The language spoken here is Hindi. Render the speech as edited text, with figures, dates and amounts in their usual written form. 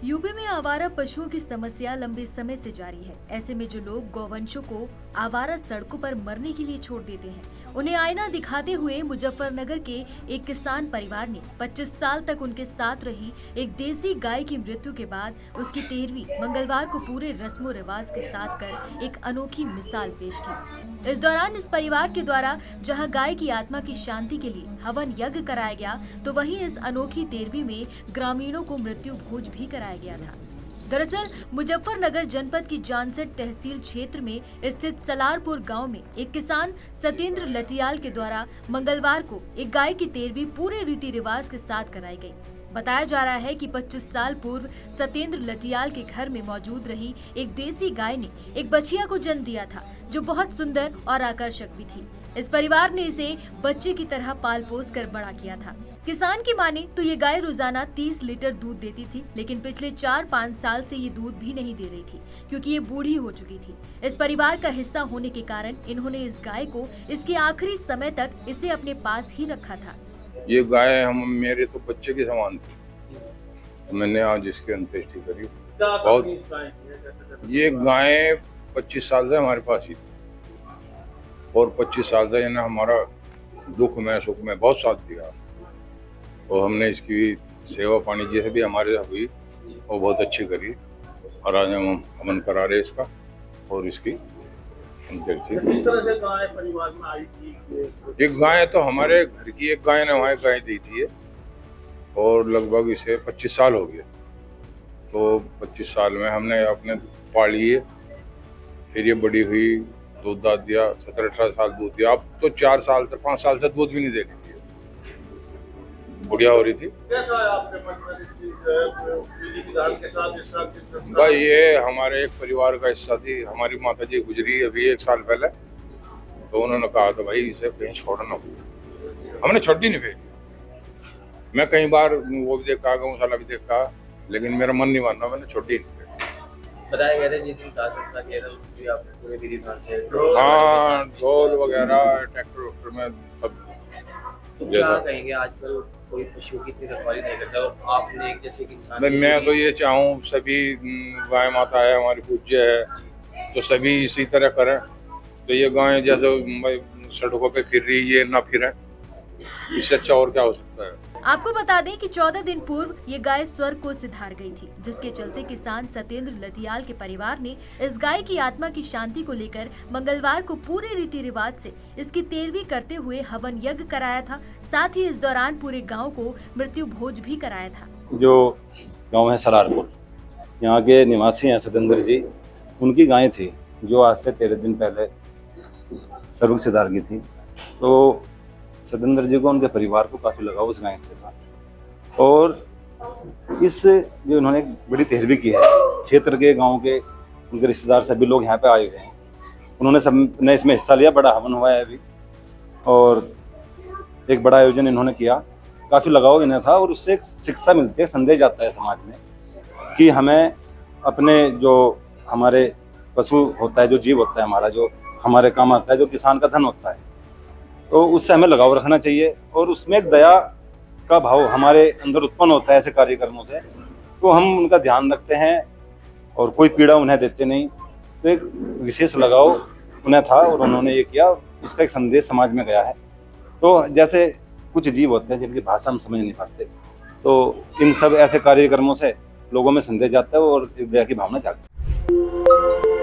यूपी में आवारा पशुओं की समस्या लंबे समय से जारी है। ऐसे में जो लोग गौवंशों को आवारा सड़कों पर मरने के लिए छोड़ देते हैं, उन्हें आईना दिखाते हुए मुजफ्फरनगर के एक किसान परिवार ने 25 साल तक उनके साथ रही एक देसी गाय की मृत्यु के बाद उसकी 13वीं मंगलवार को पूरे रस्मो रिवाज के साथ कर एक अनोखी मिसाल पेश की। इस दौरान इस परिवार के द्वारा जहां गाय की आत्मा की शांति के लिए हवन यज्ञ कराया गया, तो वहीं इस अनोखी 13वीं में ग्रामीणों को मृत्यु भोज भी कराया गया था। दरअसल मुजफ्फरनगर जनपद की जानसठ तहसील क्षेत्र में स्थित सलारपुर गांव में एक किसान सत्येंद्र लटियाल के द्वारा मंगलवार को एक गाय की 13वीं पूरे रीति रिवाज के साथ कराई गई। बताया जा रहा है कि 25 साल पूर्व सत्येंद्र लटियाल के घर में मौजूद रही एक देसी गाय ने एक बछिया को जन्म दिया था, जो बहुत सुंदर और आकर्षक भी थी। इस परिवार ने इसे बच्चे की तरह पाल पोस कर बड़ा किया था। किसान की माने तो ये गाय रोजाना 30 लीटर दूध देती थी, लेकिन पिछले 4-5 साल से ये दूध भी नहीं दे रही थी, क्योंकि ये बूढ़ी हो चुकी थी। इस परिवार का हिस्सा होने के कारण इन्होंने इस गाय को इसके आखिरी समय तक इसे अपने पास ही रखा था। ये गाय हम मेरे तो बच्चे के समान थी। मैंने आज इसकी अंत्येष्टि करी। बहुत ये गाय 25 साल से हमारे पास ही थी और 25 साल से इन्हें हमारा दुख में सुख में बहुत साथ दिया और हमने इसकी सेवा पानी जैसे भी हमारे यहाँ हुई वो बहुत अच्छी करी और आज हम हवन करा रहे इसका और इसकी अंत्येष्टि। किस तरह से गाय परिवार में आई थी? एक गाय तो हमारे घर की एक गाय ने वहाँ गाय दी थी और लगभग इसे 25 साल हो गए। तो 25 साल में हमने अपने पाली है, फिर ये बड़ी हुई, दूध दाद दिया, 17-18 साल दूध दिया। अब तो 4 साल से 5 साल से दूध भी नहीं दे रही थी, बुढ़िया हो रही थी। कैसा है आपके मन में विधि विधान के साथ इस साल की? भाई ये हमारे एक परिवार का हिस्सा थी। हमारी माता जी गुजरी अभी 1 साल पहले, तो उन्होंने कहा था भाई इसे कहीं छोड़ना। हमने छोड़ी नहीं फिर। मैं कई बार वो भी देखा, गौशाला भी देखा, लेकिन मेरा मन नहीं मानना, मैंने छोड़ी नहीं। बताया गया था जिस दिन दाह संस्कार किया था उस दिन भी आपने पूरे विधि विधान से हाँ, ढोल वगैरह ट्रैक्टर में सब। तो क्या कहेंगे, आजकल कोई पशु की इतनी रखवाली नहीं करता और आपने एक जैसे कि इंसान मैं तो ये चाहूँ सभी गाय माता है हमारी पूज्य है, तो सभी इसी तरह करें। तो ये गाय जैसे सड़कों पे फिर रही है, ना फिरें, इससे अच्छा और क्या हो सकता है। आपको बता दें कि 14 दिन पूर्व ये गाय स्वर्ग को सिधार गई थी, जिसके चलते किसान सत्येंद्र लटियाल के परिवार ने इस गाय की आत्मा की शांति को लेकर मंगलवार को पूरे रीति रिवाज से इसकी 13वीं करते हुए हवन यज्ञ कराया था। साथ ही इस दौरान पूरे गांव को मृत्यु भोज भी कराया था। जो गांव है सलारपुर, यहाँ के निवासी हैं सत्येंद्र जी, उनकी गाय थी जो आज से 13 दिन पहले स्वर्ग सिधार गई थी। तो सत्येंद्र जी को उनके परिवार को काफ़ी लगाव उस गाय से था और इस जो इन्होंने बड़ी 13वीं की है, क्षेत्र के गांव के उनके रिश्तेदार सभी लोग यहाँ पे आए हुए हैं। उन्होंने सब ने इसमें हिस्सा लिया, बड़ा हवन हुआ है अभी और एक बड़ा आयोजन इन्होंने किया। काफ़ी लगाव इन्हें था और उससे एक शिक्षा मिलती है, संदेश जाता है समाज में कि हमें अपने जो हमारे पशु होता है, जो जीव होता है हमारा, जो हमारे काम आता है, जो किसान का धन होता है, तो उससे हमें लगाव रखना चाहिए और उसमें एक दया का भाव हमारे अंदर उत्पन्न होता है ऐसे कार्यक्रमों से। तो हम उनका ध्यान रखते हैं और कोई पीड़ा उन्हें देते नहीं। तो एक विशेष लगाव उन्हें था और उन्होंने ये किया, इसका एक संदेश समाज में गया है। तो जैसे कुछ जीव होते हैं जिनकी भाषा हम समझ नहीं पाते, तो इन सब ऐसे कार्यक्रमों से लोगों में संदेश जाता है और एक दया की भावना जागती है।